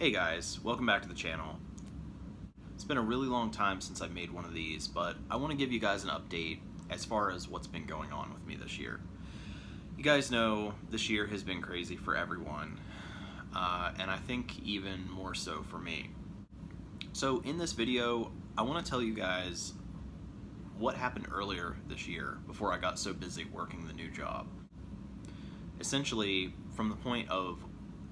Hey guys, welcome back to the channel. It's been a really long time since I made one of these, but I want to give you guys an update as far as what's been going on with me this year. You guys know this year has been crazy for everyone, and I think even more so for me. So in this video, I want to tell you guys what happened earlier this year before I got so busy working the new job. Essentially, from the point of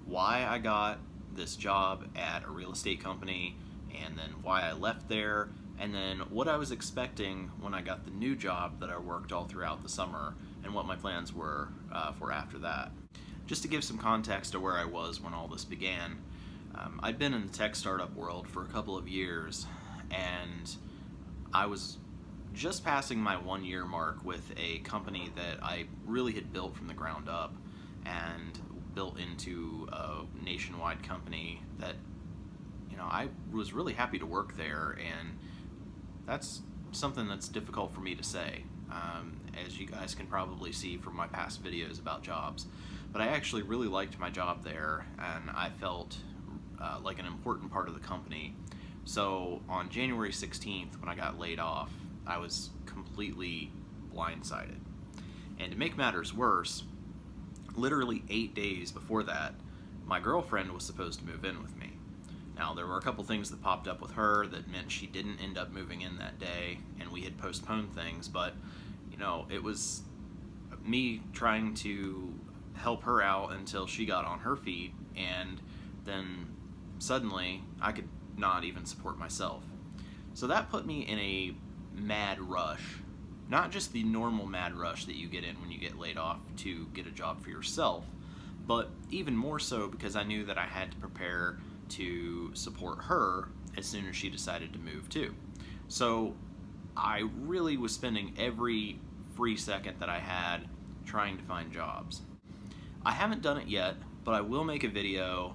why I got this job at a real estate company, and then why I left there, and then what I was expecting when I got the new job that I worked all throughout the summer, and what my plans were for after that. Just to give some context to where I was when all this began, I'd been in the tech startup world for a couple of years, and I was just passing my 1-year mark with a company that I really had built from the ground up and built into a nationwide company that, I was really happy to work there, and that's something that's difficult for me to say, as you guys can probably see from my past videos about jobs. But I actually really liked my job there, and I felt like an important part of the company. So on January 16th, when I got laid off, I was completely blindsided. And to make matters worse, literally 8 days before that, my girlfriend was supposed to move in with me. Now, there were a couple things that popped up with her that meant she didn't end up moving in that day, and we had postponed things, but it was me trying to help her out until she got on her feet, and then suddenly I could not even support myself. So that put me in a mad rush. Not just the normal mad rush that you get in when you get laid off to get a job for yourself, but even more so because I knew that I had to prepare to support her as soon as she decided to move too. So I really was spending every free second that I had trying to find jobs. I haven't done it yet, but I will make a video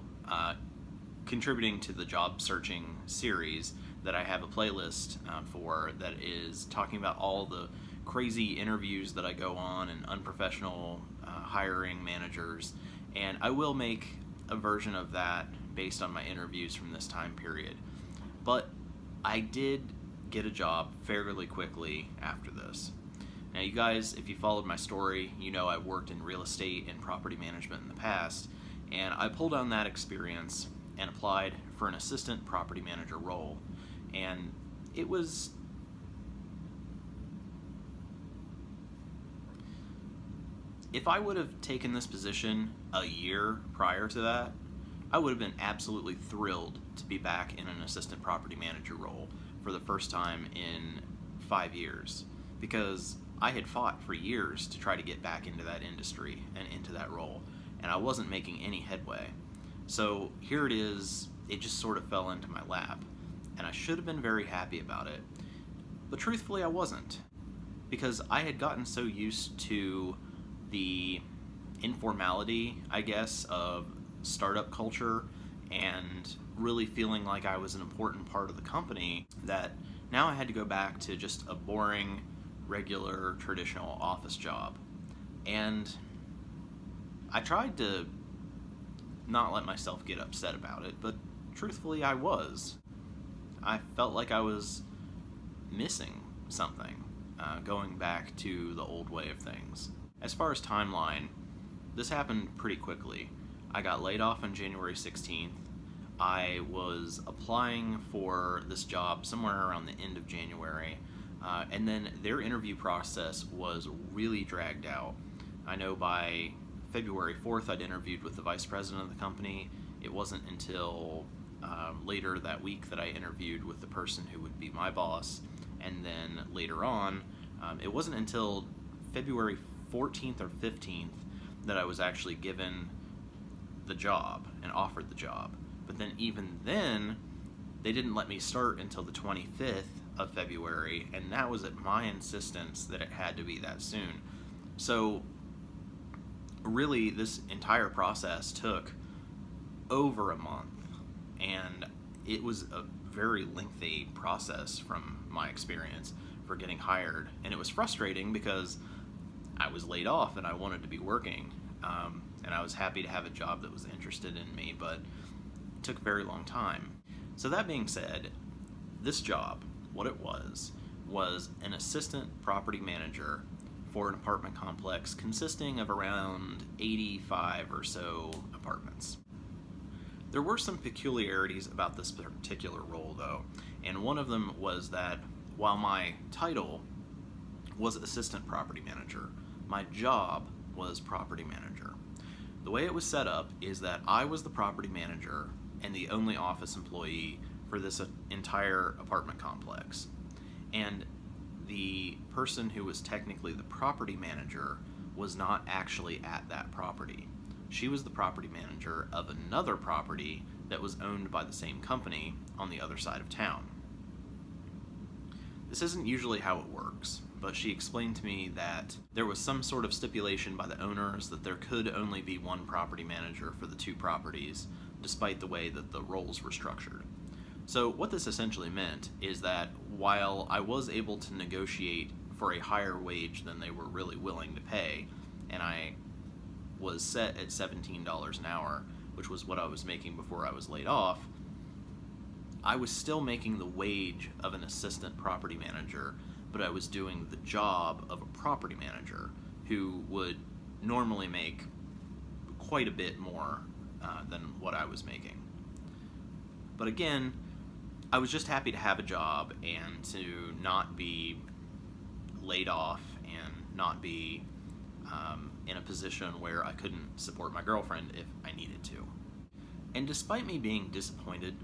contributing to the job searching series that I have a playlist for, that is talking about all the crazy interviews that I go on and unprofessional hiring managers, and I will make a version of that based on my interviews from this time period. But I did get a job fairly quickly after this. Now you guys, if you followed my story, you know I've worked in real estate and property management in the past, and I pulled on that experience and applied for an assistant property manager role. And it was if I would have taken this position a year prior to that, I would have been absolutely thrilled to be back in an assistant property manager role for the first time in 5 years, because I had fought for years to try to get back into that industry and into that role, and I wasn't making any headway. So here it is, it just sort of fell into my lap, and I should have been very happy about it. But truthfully, I wasn't, because I had gotten so used to the informality, I guess, of startup culture and really feeling like I was an important part of the company, that now I had to go back to just a boring, regular, traditional office job. And I tried to not let myself get upset about it, but truthfully I was. I felt like I was missing something, going back to the old way of things. As far as timeline, this happened pretty quickly. I got laid off on January 16th. I was applying for this job somewhere around the end of January, and then their interview process was really dragged out. I know by February 4th I'd interviewed with the vice president of the company. It wasn't until later that week that I interviewed with the person who would be my boss, and then later on, it wasn't until February 14th or 15th that I was actually given the job and offered the job. But then even then, they didn't let me start until the 25th of February, and that was at my insistence that it had to be that soon. So really, this entire process took over a month, and it was a very lengthy process from my experience for getting hired. And it was frustrating because I was laid off and I wanted to be working, and I was happy to have a job that was interested in me, but took a very long time. So that being said, this job, what it was an assistant property manager for an apartment complex consisting of around 85 or so apartments. There were some peculiarities about this particular role, though, and one of them was that while my title was assistant property manager, my job was property manager. The way it was set up is that I was the property manager and the only office employee for this entire apartment complex. And the person who was technically the property manager was not actually at that property. She was the property manager of another property that was owned by the same company on the other side of town. This isn't usually how it works, but she explained to me that there was some sort of stipulation by the owners that there could only be one property manager for the two properties, despite the way that the roles were structured. So what this essentially meant is that while I was able to negotiate for a higher wage than they were really willing to pay, and I was set at $17 an hour, which was what I was making before I was laid off, I was still making the wage of an assistant property manager, but I was doing the job of a property manager who would normally make quite a bit more than what I was making. But again, I was just happy to have a job and to not be laid off and not be in a position where I couldn't support my girlfriend if I needed to. And despite me being disappointed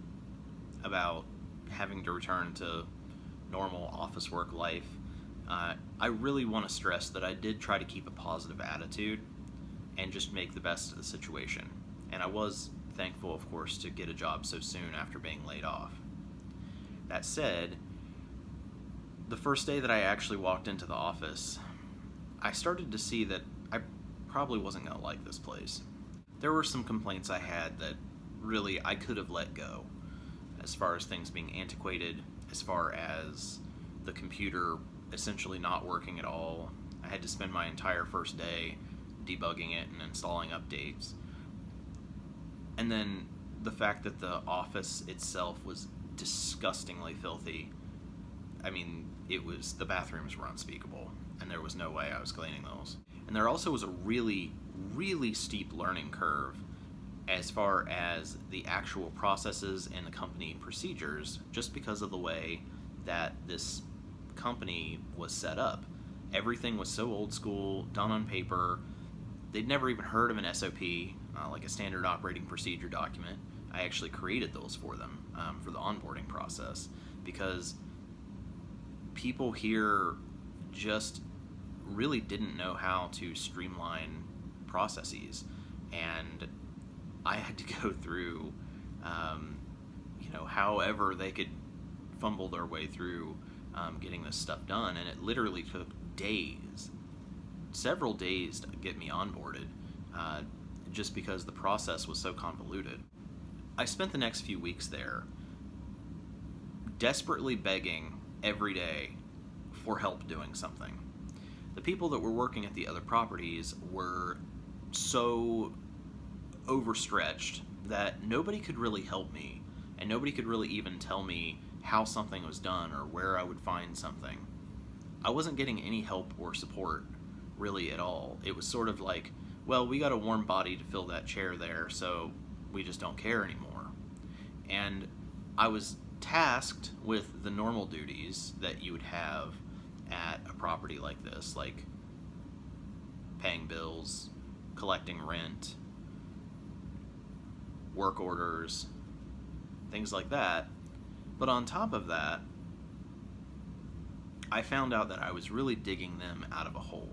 about having to return to normal office work life, I really want to stress that I did try to keep a positive attitude and just make the best of the situation. And I was thankful, of course, to get a job so soon after being laid off. That said, the first day that I actually walked into the office, I started to see that I probably wasn't going to like this place. There were some complaints I had that really I could have let go, as far as things being antiquated, as far as the computer essentially not working at all. I had to spend my entire first day debugging it and installing updates. And then the fact that the office itself was disgustingly filthy. I mean, the bathrooms were unspeakable, and there was no way I was cleaning those. And there also was a really, really steep learning curve as far as the actual processes and the company procedures, just because of the way that this company was set up. Everything was so old school, done on paper. They'd never even heard of an SOP, like a standard operating procedure document. I actually created those for them for the onboarding process, because people here just really didn't know how to streamline processes, and I had to go through, however they could fumble their way through getting this stuff done, and it literally took days, several days to get me onboarded, just because the process was so convoluted. I spent the next few weeks there desperately begging every day for help doing something. The people that were working at the other properties were so overstretched that nobody could really help me, and nobody could really even tell me how something was done or where I would find something. I wasn't getting any help or support really at all. It was sort of like, well, we got a warm body to fill that chair there, so we just don't care anymore. And I was tasked with the normal duties that you would have at a property like this, like paying bills, collecting rent, work orders, things like that. But on top of that, I found out that I was really digging them out of a hole.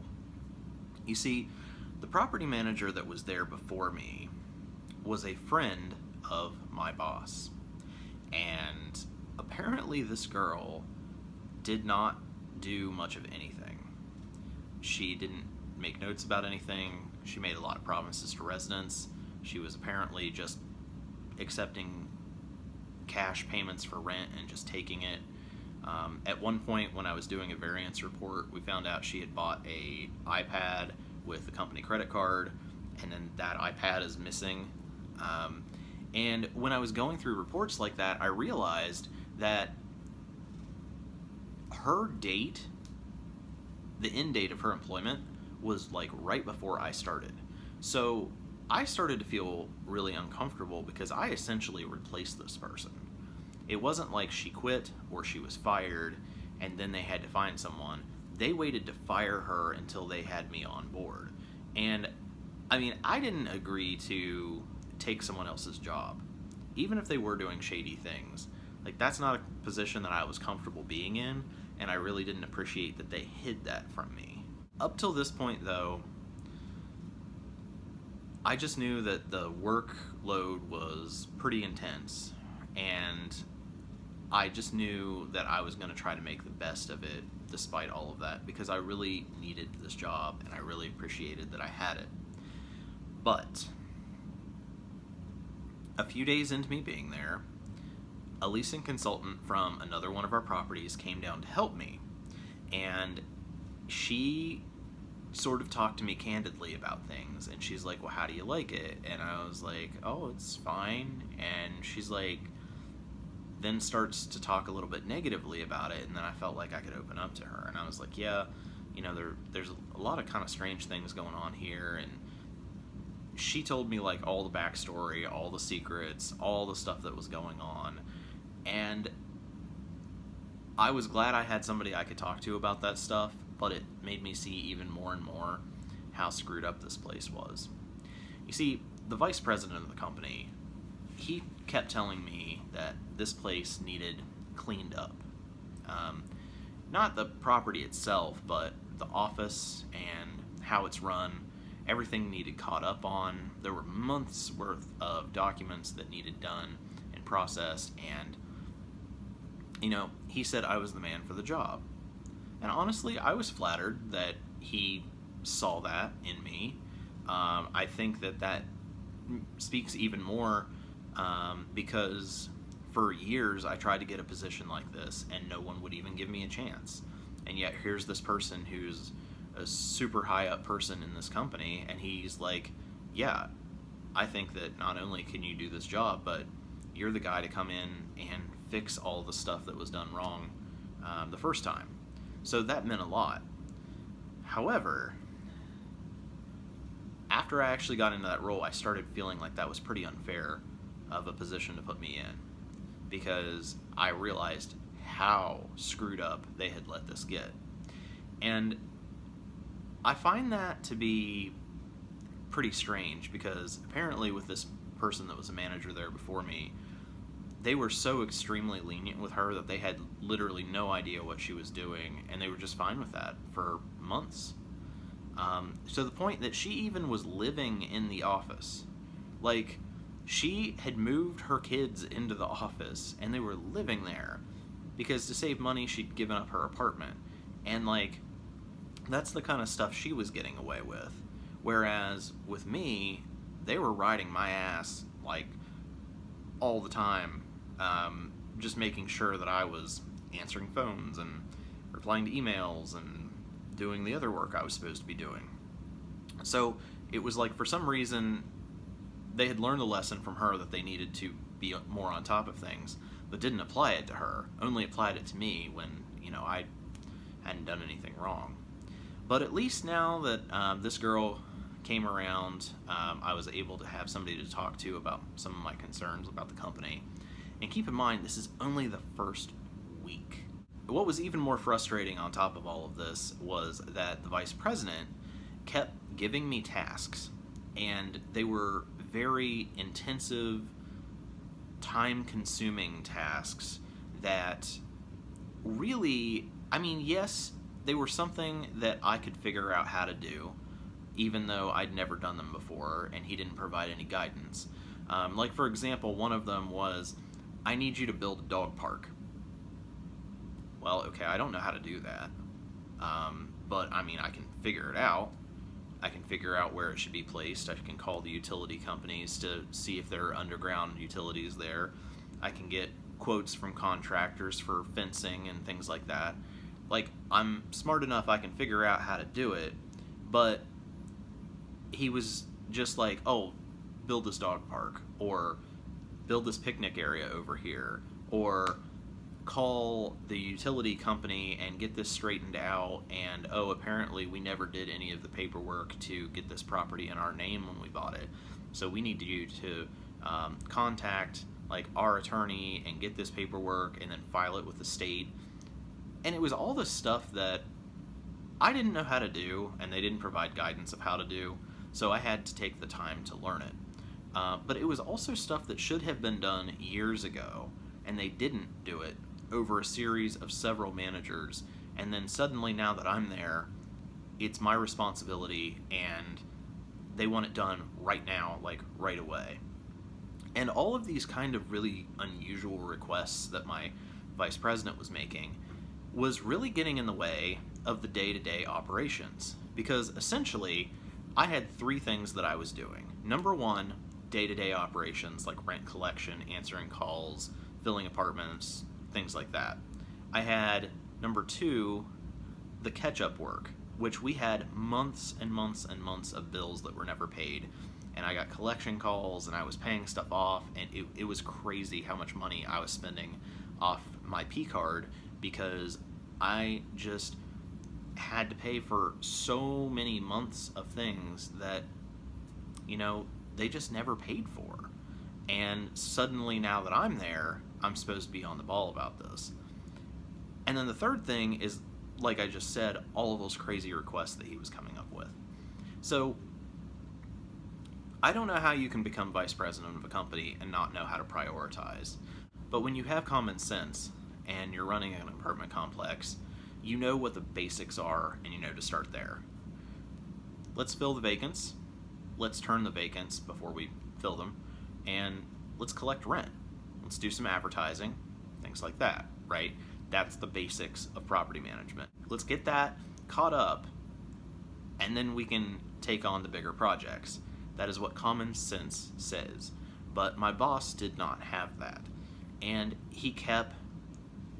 You see, the property manager that was there before me was a friend of my boss. And apparently this girl did not do much of anything. She didn't make notes about anything. She made a lot of promises to residents. She was apparently just accepting cash payments for rent and just taking it. At one point when I was doing a variance report, we found out she had bought a iPad with the company credit card, and then that iPad is missing. And when I was going through reports like that, I realized that her date, the end date of her employment, was like right before I started. So I started to feel really uncomfortable because I essentially replaced this person. It wasn't like she quit or she was fired and then they had to find someone. They waited to fire her until they had me on board. And I mean, I didn't agree to take someone else's job, even if they were doing shady things. Like, that's not a position that I was comfortable being in, and I really didn't appreciate that they hid that from me. Up till this point, though, I just knew that the workload was pretty intense, and I just knew that I was going to try to make the best of it despite all of that, because I really needed this job and I really appreciated that I had it. But a few days into me being there, a leasing consultant from another one of our properties came down to help me, and she sort of talked to me candidly about things, and she's like, well, how do you like it? And I was like, oh, it's fine. And she's like, then starts to talk a little bit negatively about it, and then I felt like I could open up to her, and I was like, yeah, you know, there's a lot of kind of strange things going on here. And she told me like all the backstory, all the secrets, all the stuff that was going on, and I was glad I had somebody I could talk to about that stuff, but it made me see even more and more how screwed up this place was. You see, the vice president of the company, he kept telling me that this place needed cleaned up. Not the property itself, but the office and how it's run. Everything needed caught up on. There were months worth of documents that needed done and processed, and you know, he said I was the man for the job. And honestly, I was flattered that he saw that in me. I think that speaks even more because for years I tried to get a position like this and no one would even give me a chance. And yet here's this person who's a super high up person in this company, and he's like, yeah, I think that not only can you do this job, but you're the guy to come in and fix all the stuff that was done wrong the first time. So that meant a lot. However, after I actually got into that role, I started feeling like that was pretty unfair of a position to put me in, because I realized how screwed up they had let this get. And I find that to be pretty strange, because apparently with this person that was a manager there before me, they were so extremely lenient with her that they had literally no idea what she was doing, and they were just fine with that for months. To the point that she even was living in the office. Like, she had moved her kids into the office, and they were living there, because to save money, she'd given up her apartment. And, like, that's the kind of stuff she was getting away with. Whereas, with me, they were riding my ass, like, all the time, just making sure that I was answering phones and replying to emails and doing the other work I was supposed to be doing. So it was like, for some reason, they had learned the lesson from her that they needed to be more on top of things, but didn't apply it to her, only applied it to me when, you know, I hadn't done anything wrong. But at least now that this girl came around, I was able to have somebody to talk to about some of my concerns about the company. And keep in mind, this is only the first week. What was even more frustrating on top of all of this was that the vice president kept giving me tasks, and they were very intensive, time-consuming tasks that really, I mean, yes, they were something that I could figure out how to do, even though I'd never done them before and he didn't provide any guidance. Like, for example, one of them was, I need you to build a dog park. Well, okay, I don't know how to do that, but I mean, I can figure it out. I can figure out where it should be placed. I can call the utility companies to see if there are underground utilities there. I can get quotes from contractors for fencing and things like that. Like, I'm smart enough, I can figure out how to do it, but he was just like, oh, build this dog park, or build this picnic area over here, or call the utility company and get this straightened out, and oh, apparently we never did any of the paperwork to get this property in our name when we bought it, so we need you to contact like our attorney and get this paperwork and then file it with the state. And it was all this stuff that I didn't know how to do, and they didn't provide guidance of how to do, so I had to take the time to learn it. But it was also stuff that should have been done years ago, and they didn't do it over a series of several managers. And then suddenly, now that I'm there, it's my responsibility, and they want it done right now, like right away. And all of these kind of really unusual requests that my vice president was making was really getting in the way of the day-to-day operations, because essentially I had three things that I was doing. Number one, day-to-day operations like rent collection, answering calls, filling apartments, things like that. I had number two, the catch-up work, which we had months and months and months of bills that were never paid, and I got collection calls and I was paying stuff off, and it was crazy how much money I was spending off my P card, because I just had to pay for so many months of things that, you know, they just never paid for. And suddenly, now that I'm there, I'm supposed to be on the ball about this. And then the third thing is, like I just said, all of those crazy requests that he was coming up with. So I don't know how you can become vice president of a company and not know how to prioritize. But when you have common sense and you're running an apartment complex, you know what the basics are, and you know to start there. Let's fill the vacants. Let's turn the vacants before we fill them. And let's collect rent. Let's do some advertising, things like that, right? That's the basics of property management. Let's get that caught up, and then we can take on the bigger projects. That is what common sense says. But my boss did not have that. And he kept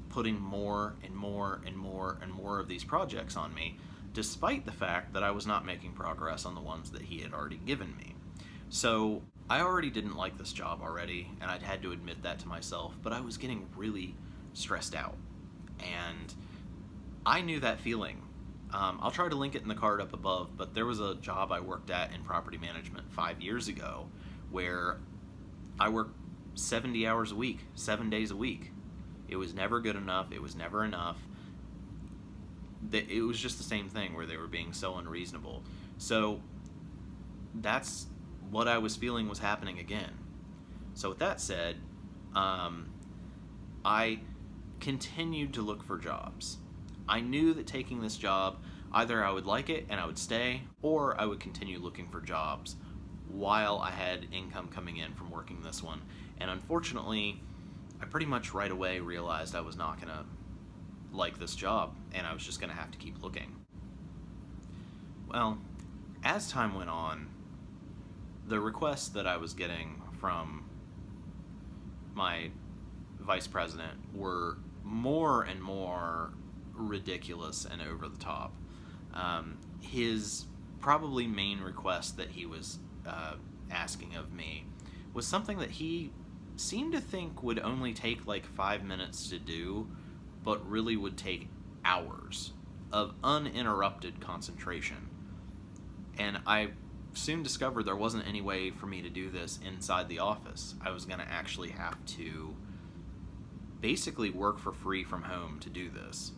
putting more and more and more and more of these projects on me, despite the fact that I was not making progress on the ones that he had already given me. So I already didn't like this job already, and I'd had to admit that to myself, but I was getting really stressed out. And I knew that feeling. I'll try to link it in the card up above, but there was a job I worked at in property management 5 years ago where I worked 70 hours a week, 7 days a week. It was never good enough. It was never enough. It was just the same thing where they were being so unreasonable. So that's what I was feeling was happening again. So with that said, I continued to look for jobs. I knew that taking this job, either I would like it and I would stay, or I would continue looking for jobs while I had income coming in from working this one. And unfortunately, I pretty much right away realized I was not going to like this job, and I was just going to have to keep looking. Well, as time went on, the requests that I was getting from my vice president were more and more ridiculous and over the top. His probably main request that he was asking of me was something that he seemed to think would only take like 5 minutes to do, but really would take hours of uninterrupted concentration. And I soon discovered there wasn't any way for me to do this inside the office. I was going to actually have to basically work for free from home to do this.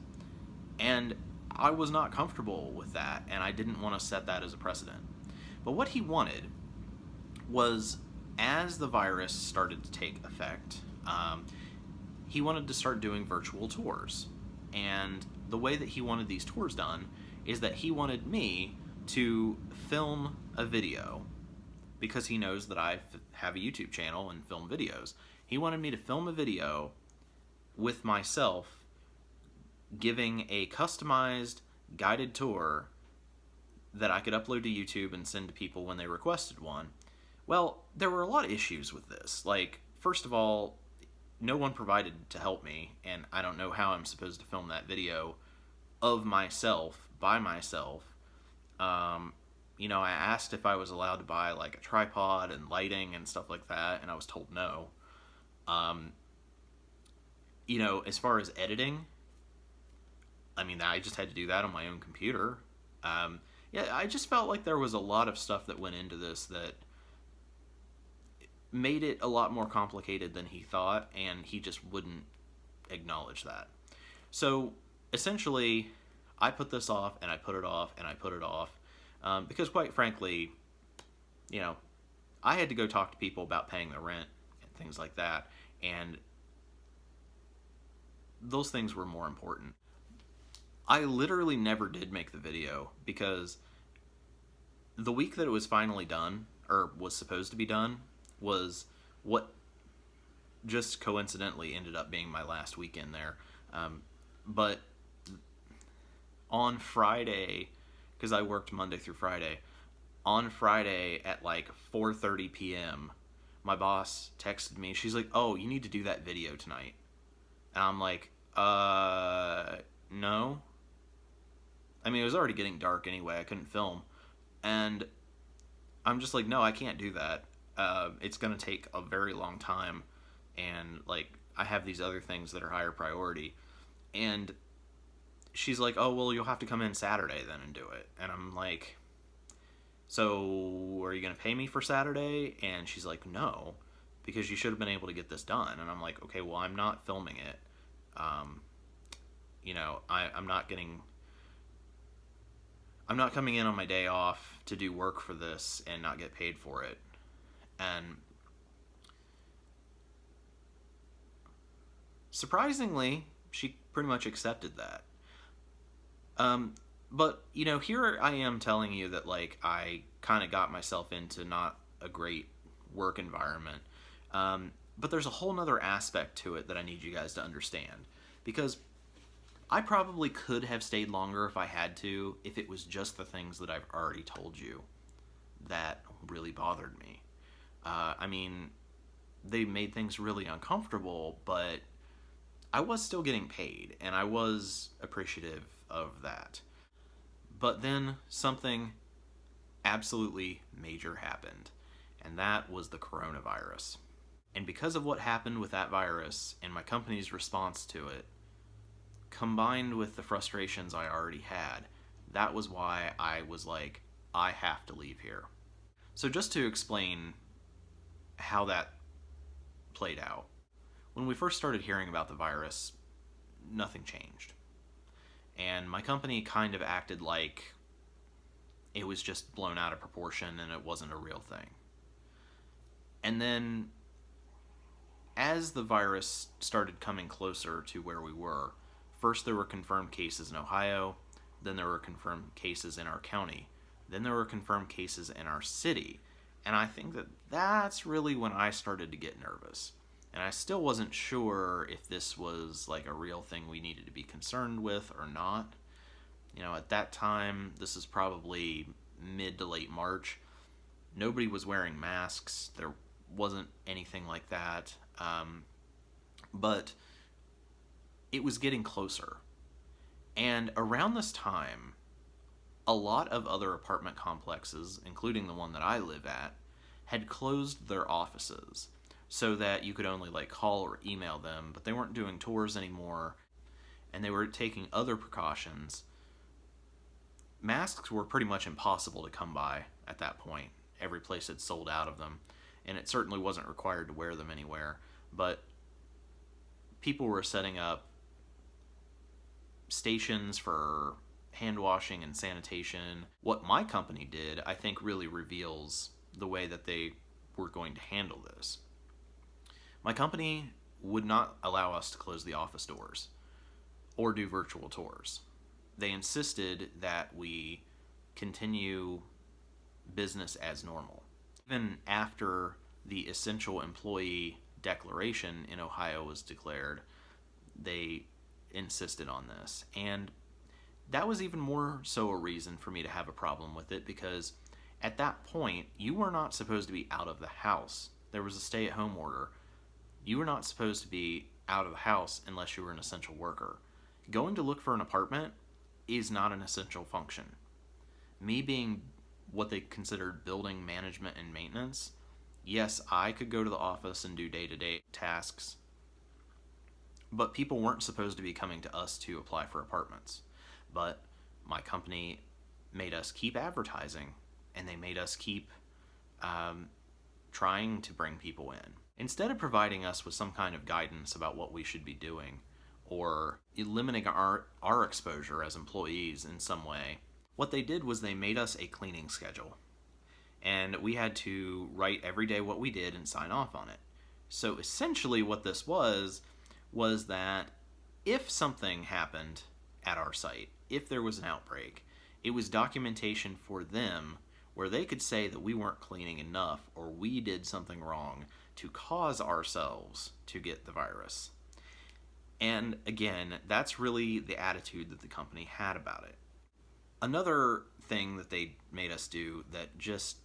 And I was not comfortable with that, and I didn't want to set that as a precedent. But what he wanted was, as the virus started to take effect, he wanted to start doing virtual tours. And the way that he wanted these tours done is that he wanted me to film a video, because he knows that I have a YouTube channel and film videos. He wanted me to film a video with myself giving a customized guided tour that I could upload to YouTube and send to people when they requested one. Well, there were a lot of issues with this. Like, first of all, no one provided to help me, and I don't know how I'm supposed to film that video of myself, by myself. I asked if I was allowed to buy like a tripod and lighting and stuff like that, and I was told no. Um, as far as editing, I mean, I just had to do that on my own computer. Yeah, I just felt like there was a lot of stuff that went into this that made it a lot more complicated than he thought, and he just wouldn't acknowledge that. So essentially, I put this off, and I put it off, and I put it off, because quite frankly, you know, I had to go talk to people about paying their rent and things like that, and those things were more important. I literally never did make the video because the week that it was finally done, or was supposed to be done, was what just coincidentally ended up being my last weekend there. But on Friday, because I worked Monday through Friday, on Friday at like 4:30 p.m., my boss texted me. She's like, "Oh, you need to do that video tonight." And I'm like, no. I mean, it was already getting dark anyway. I couldn't film. And I'm just like, no, I can't do that. It's going to take a very long time. And, like, I have these other things that are higher priority. And she's like, oh, well, you'll have to come in Saturday then and do it. And I'm like, so are you going to pay me for Saturday? And she's like, no, because you should have been able to get this done. And I'm like, okay, well, I'm not filming it. I'm not coming in on my day off to do work for this and not get paid for it. And surprisingly, she pretty much accepted that. But, here I am telling you that, like, I kind of got myself into not a great work environment. But there's a whole nother aspect to it that I need you guys to understand. Because I probably could have stayed longer if I had to, if it was just the things that I've already told you that really bothered me. I mean, they made things really uncomfortable, but I was still getting paid, and I was appreciative of that. But then something absolutely major happened, and that was the coronavirus. And because of what happened with that virus and my company's response to it, combined with the frustrations I already had, that was why I was like, I have to leave here. So just to explain how that played out. When we first started hearing about the virus, nothing changed. And my company kind of acted like it was just blown out of proportion and it wasn't a real thing. And then as the virus started coming closer to where we were, first there were confirmed cases in Ohio, then there were confirmed cases in our county, then there were confirmed cases in our city, and I think that that's really when I started to get nervous. And I still wasn't sure if this was like a real thing we needed to be concerned with or not. At that time, this is probably mid to late March, nobody was wearing masks, there wasn't anything like that, but it was getting closer. And around this time, a lot of other apartment complexes, including the one that I live at, had closed their offices so that you could only like call or email them, but they weren't doing tours anymore, and they were taking other precautions. Masks were pretty much impossible to come by at that point. Every place had sold out of them, and it certainly wasn't required to wear them anywhere, but people were setting up stations for hand washing and sanitation. What my company did, I think, really reveals the way that they were going to handle this. My company would not allow us to close the office doors or do virtual tours. They insisted that we continue business as normal. Even after the essential employee declaration in Ohio was declared, they insisted on this. And that was even more so a reason for me to have a problem with it, because at that point, you were not supposed to be out of the house. There was a stay-at-home order. You were not supposed to be out of the house unless you were an essential worker. Going to look for an apartment is not an essential function. Me being what they considered building management and maintenance, Yes, I could go to the office and do day-to-day tasks, but people weren't supposed to be coming to us to apply for apartments. But my company made us keep advertising, and they made us keep um, trying to bring people in. Instead of providing us with some kind of guidance about what we should be doing or limiting our exposure as employees in some way, what they did was they made us a cleaning schedule. And we had to write every day what we did and sign off on it. So essentially, what this was that if something happened at our site, if there was an outbreak, it was documentation for them where they could say that we weren't cleaning enough or we did something wrong to cause ourselves to get the virus. And again, that's really the attitude that the company had about it. Another thing that they made us do that just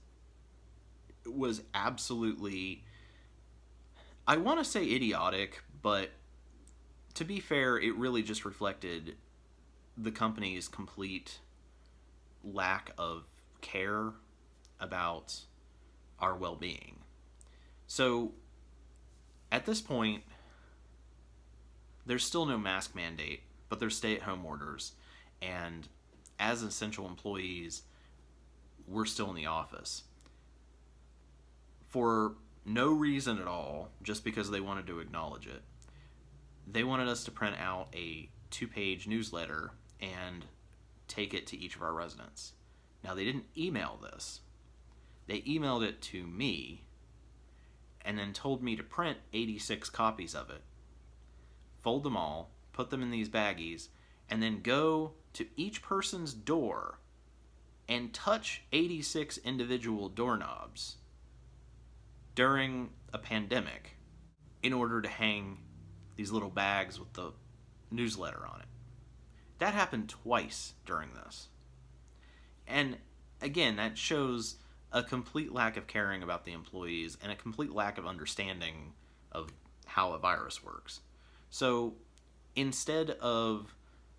was absolutely, I want to say idiotic, but to be fair, it really just reflected the company's complete lack of care about our well-being. So at this point, there's still no mask mandate, but there's stay-at-home orders, and as essential employees, we're still in the office. For no reason at all, just because they wanted to acknowledge it, they wanted us to print out a 2-page newsletter and take it to each of our residents. Now, they didn't email this. They emailed it to me and then told me to print 86 copies of it, fold them all, put them in these baggies, and then go to each person's door and touch 86 individual doorknobs during a pandemic in order to hang these little bags with the newsletter on it. That happened twice during this. And again, that shows a complete lack of caring about the employees and a complete lack of understanding of how a virus works. So instead of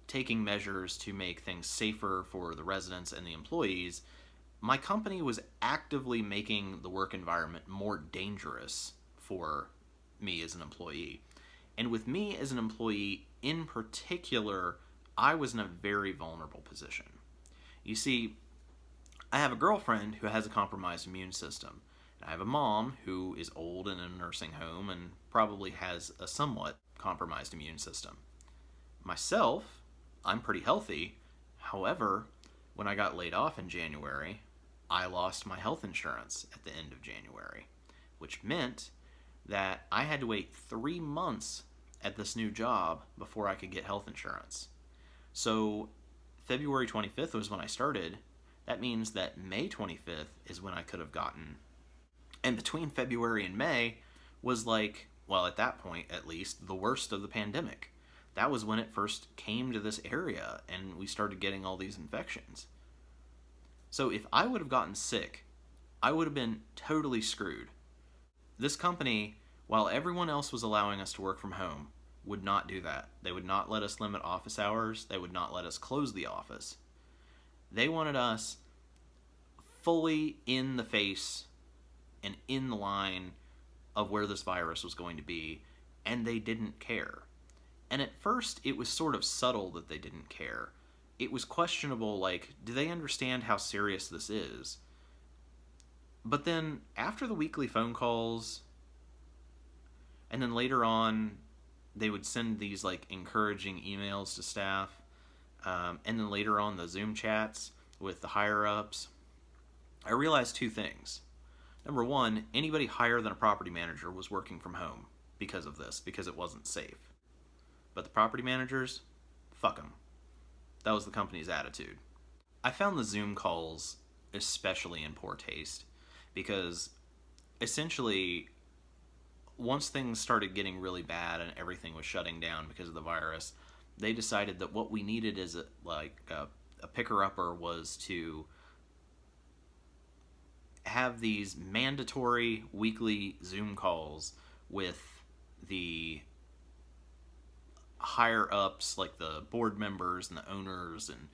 taking measures to make things safer for the residents and the employees, my company was actively making the work environment more dangerous for me as an employee. And with me as an employee in particular, I was in a very vulnerable position. You see, I have a girlfriend who has a compromised immune system. I have a mom who is old and in a nursing home and probably has a somewhat compromised immune system. Myself, I'm pretty healthy. However, when I got laid off in January, I lost my health insurance at the end of January, which meant that I had to wait 3 months at this new job before I could get health insurance. So February 25th was when I started. That means that May 25th is when I could have gotten. And between February and May was like, well, at that point at least, the worst of the pandemic. That was when it first came to this area and we started getting all these infections. So if I would have gotten sick, I would have been totally screwed. This company, while everyone else was allowing us to work from home, would not do that. They would not let us limit office hours. They would not let us close the office. They wanted us fully in the face and in the line of where this virus was going to be, and they didn't care. And at first, it was sort of subtle that they didn't care. It was questionable, like, do they understand how serious this is? But then, after the weekly phone calls, and then later on, they would send these, like, encouraging emails to staff, and then later on, the Zoom chats with the higher-ups, I realized 2 things. Number one, anybody higher than a property manager was working from home because of this, because it wasn't safe. But the property managers, fuck them. That was the company's attitude. I found the Zoom calls especially in poor taste because essentially once things started getting really bad and everything was shutting down because of the virus, they decided that what we needed as a picker-upper was to have these mandatory weekly Zoom calls with the higher ups, like the board members and the owners and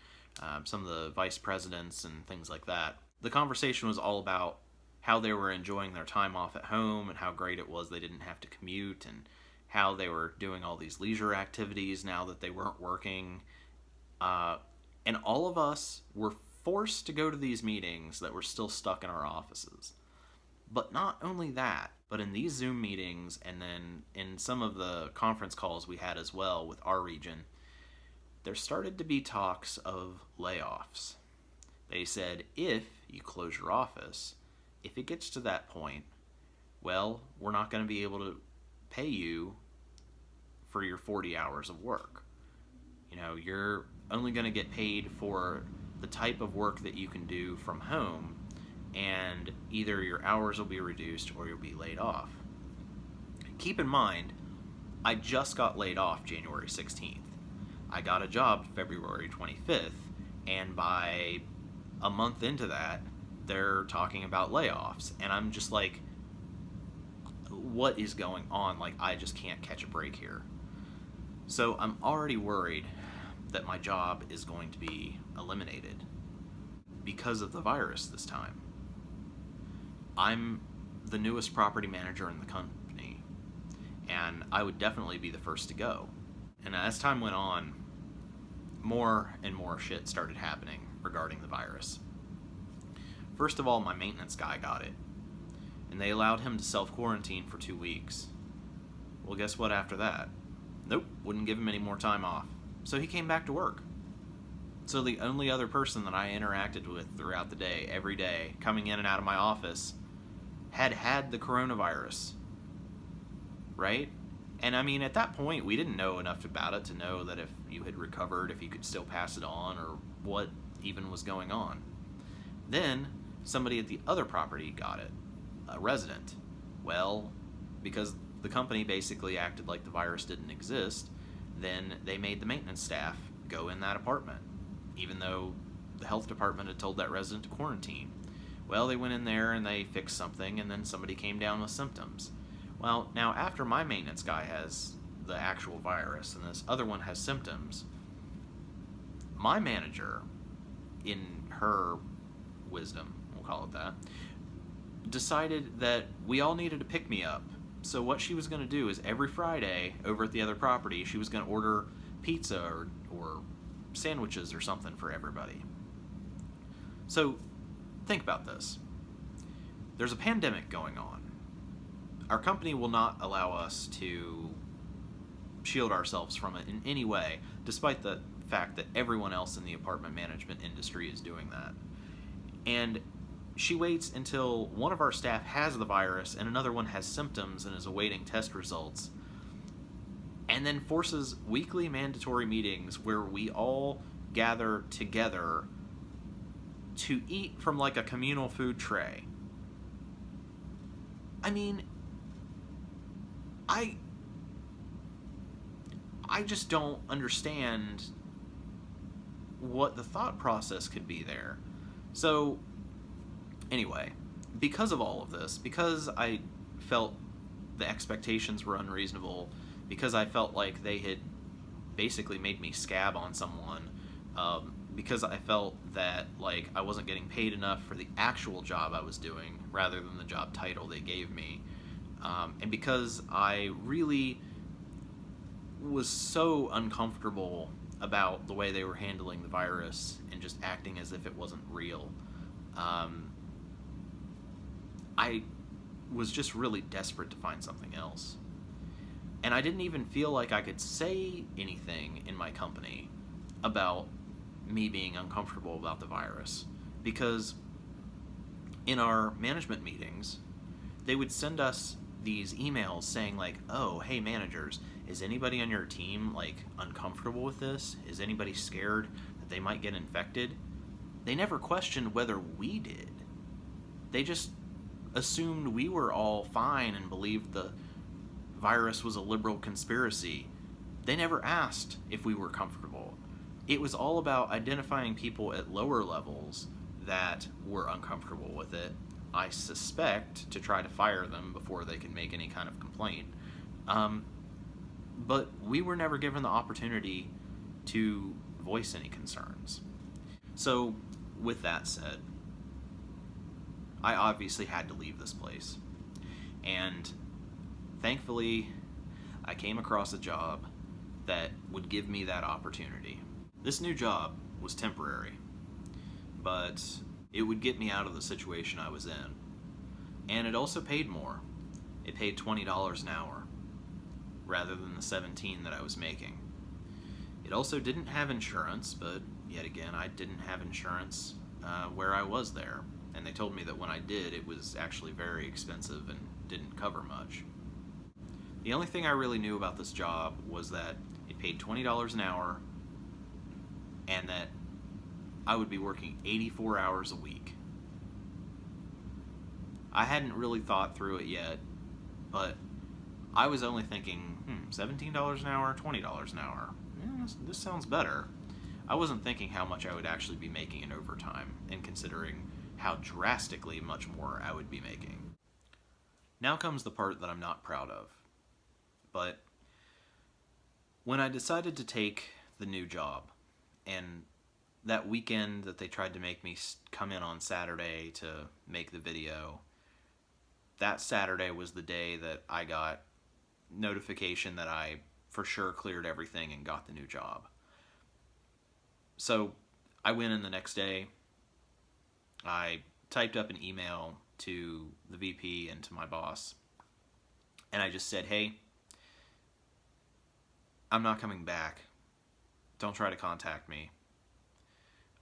some of the vice presidents and things like that. The conversation was all about how they were enjoying their time off at home and how great it was they didn't have to commute, and how they were doing all these leisure activities now that they weren't working. And all of us were forced to go to these meetings that were still stuck in our offices. But not only that, but in these Zoom meetings and then in some of the conference calls we had as well with our region, there started to be talks of layoffs. They said, if you close your office, if it gets to that point, well, we're not going to be able to pay you for your 40 hours of work. You're only going to get paid for the type of work that you can do from home, and either your hours will be reduced or you'll be laid off. Keep in mind, I just got laid off January 16th. I got a job February 25th, and by a month into that, they're talking about layoffs, and I'm just like, what is going on? Like, I just can't catch a break here. So I'm already worried that my job is going to be eliminated because of the virus this time. I'm the newest property manager in the company, and I would definitely be the first to go. And as time went on, more and more shit started happening regarding the virus. First of all, my maintenance guy got it, and they allowed him to self-quarantine for 2 weeks. Well, guess what after that? Nope, wouldn't give him any more time off. So he came back to work. So the only other person that I interacted with throughout the day, every day, coming in and out of my office, had the coronavirus. Right? And I mean, at that point, we didn't know enough about it to know that if you had recovered, if you could still pass it on, or what even was going on. Then, somebody at the other property got it, a resident. Well, because the company basically acted like the virus didn't exist, then they made the maintenance staff go in that apartment, even though the health department had told that resident to quarantine. Well, they went in there and they fixed something, and then somebody came down with symptoms. Well, now after my maintenance guy has the actual virus and this other one has symptoms, my manager, in her wisdom, we'll call it that, decided that we all needed to pick me up. So what she was going to do is every Friday over at the other property, she was going to order pizza or sandwiches or something for everybody. So think about this. There's a pandemic going on. Our company will not allow us to shield ourselves from it in any way, despite the fact that everyone else in the apartment management industry is doing that. And she waits until one of our staff has the virus and another one has symptoms and is awaiting test results, and then forces weekly mandatory meetings where we all gather together to eat from like a communal food tray. I mean, I just don't understand what the thought process could be there. So anyway, because of all of this, because I felt the expectations were unreasonable, because I felt like they had basically made me scab on someone, because I felt that like I wasn't getting paid enough for the actual job I was doing rather than the job title they gave me, and because I really was so uncomfortable about the way they were handling the virus and just acting as if it wasn't real. I was just really desperate to find something else. And I didn't even feel like I could say anything in my company about me being uncomfortable about the virus, because in our management meetings, they would send us these emails saying like, oh, hey managers, is anybody on your team like uncomfortable with this? Is anybody scared that they might get infected? They never questioned whether we did. They just assumed we were all fine and believed the virus was a liberal conspiracy. They never asked if we were comfortable. It was all about identifying people at lower levels that were uncomfortable with it, I suspect, to try to fire them before they can make any kind of complaint. But we were never given the opportunity to voice any concerns. So, with that said, I obviously had to leave this place. And thankfully, I came across a job that would give me that opportunity. This new job was temporary, but it would get me out of the situation I was in. And it also paid more. It paid $20 an hour rather than the $17 that I was making. It also didn't have insurance, but yet again, I didn't have insurance where I was there. And they told me that when I did, it was actually very expensive and didn't cover much. The only thing I really knew about this job was that it paid $20 an hour and that I would be working 84 hours a week. I hadn't really thought through it yet, but I was only thinking, $17 an hour, $20 an hour. Yeah, this sounds better. I wasn't thinking how much I would actually be making in overtime, and considering how drastically much more I would be making. Now comes the part that I'm not proud of. But when I decided to take the new job, and that weekend that they tried to make me come in on Saturday to make the video, that Saturday was the day that I got notification that I for sure cleared everything and got the new job. So I went in the next day. I typed up an email to the VP and to my boss, and I just said, hey, I'm not coming back. Don't try to contact me.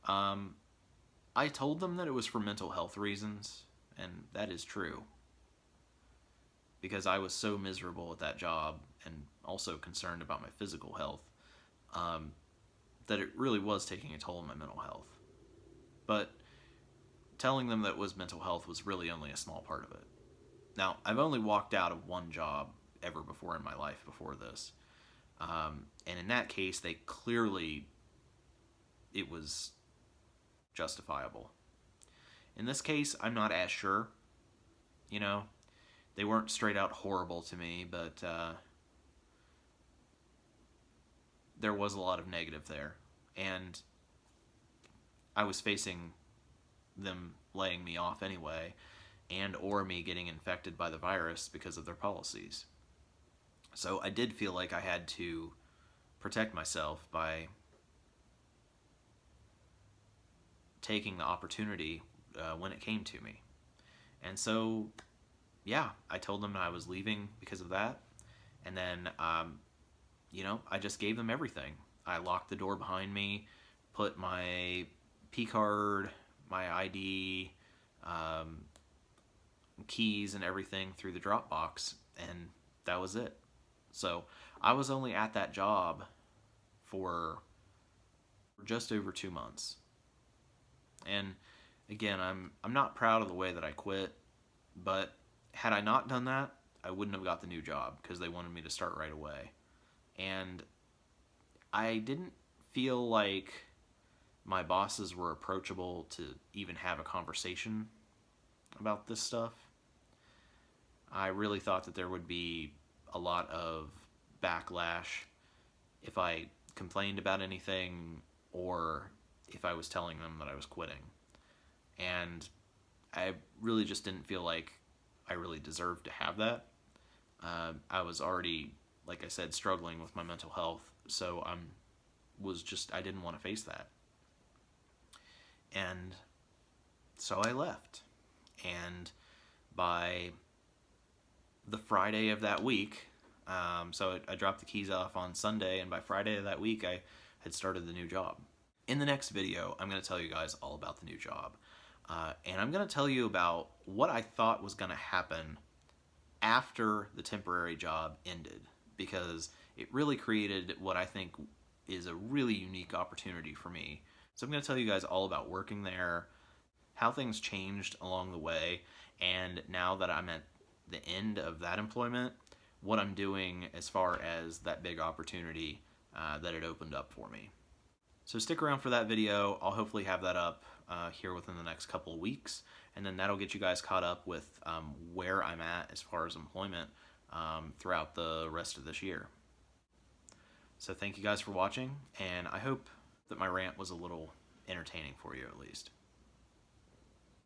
I told them that it was for mental health reasons, and that is true. Because I was so miserable at that job and also concerned about my physical health, that it really was taking a toll on my mental health. But telling them that it was mental health was really only a small part of it. Now, I've only walked out of one job ever before in my life before this. And in that case, they clearly, it was justifiable. In this case, I'm not as sure. You know, they weren't straight out horrible to me, but there was a lot of negative there. And I was facing them laying me off anyway, and or me getting infected by the virus because of their policies. So I did feel like I had to protect myself by taking the opportunity when it came to me. And so, yeah, I told them I was leaving because of that. And then, I just gave them everything. I locked the door behind me, put my P card, my ID, keys and everything through the Dropbox, and that was it. So I was only at that job for just over 2 months. And again, I'm not proud of the way that I quit, but had I not done that, I wouldn't have got the new job because they wanted me to start right away. And I didn't feel like my bosses were approachable to even have a conversation about this stuff. I really thought that there would be a lot of backlash if I complained about anything or if I was telling them that I was quitting. And I really just didn't feel like I really deserved to have that. I was already, like I said, struggling with my mental health, so I didn't want to face that. And so I left. And by the Friday of that week, so I dropped the keys off on Sunday, and by Friday of that week, I had started the new job. In the next video, I'm going to tell you guys all about the new job. And I'm going to tell you about what I thought was going to happen after the temporary job ended, because it really created what I think is a really unique opportunity for me. So I'm going to tell you guys all about working there, how things changed along the way, and now that I'm at the end of that employment, what I'm doing as far as that big opportunity that it opened up for me. So stick around for that video. I'll hopefully have that up here within the next couple of weeks, and then that'll get you guys caught up with where I'm at as far as employment throughout the rest of this year. So thank you guys for watching, and I hope that my rant was a little entertaining for you at least.